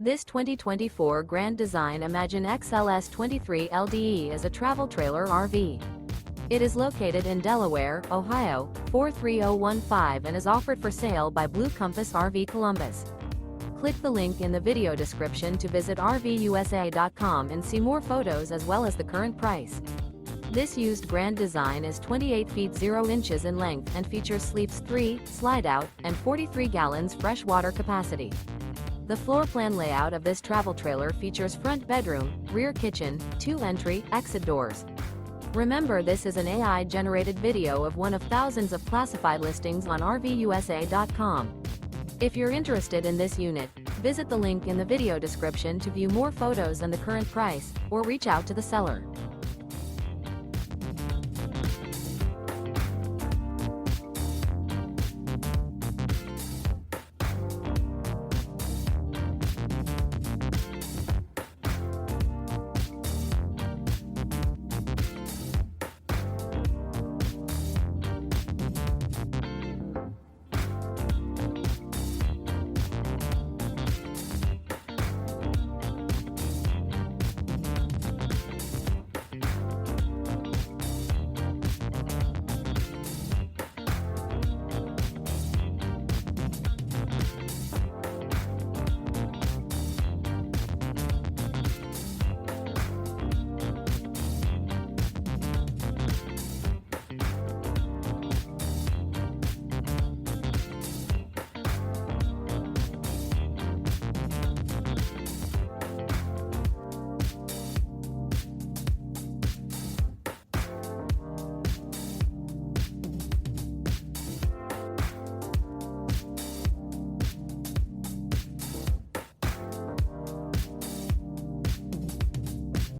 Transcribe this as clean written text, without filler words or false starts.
This 2024 Grand Design Imagine XLS 23 LDE is a travel trailer RV. It is located in Delaware, Ohio, 43015 and is offered for sale by Blue Compass RV Columbus. Click the link in the video description to visit RVUSA.com and see more photos as well as the current price. This used Grand Design is 28 feet 0 inches in length and features sleeps 3, Slideout, and 43 gallons fresh water capacity. The floor plan layout of this travel trailer features front bedroom, rear kitchen, 2 entry, exit doors. Remember, this is an AI-generated video of one of thousands of classified listings on RVUSA.com. If you're interested in this unit, visit the link in the video description to view more photos and the current price, or reach out to the seller.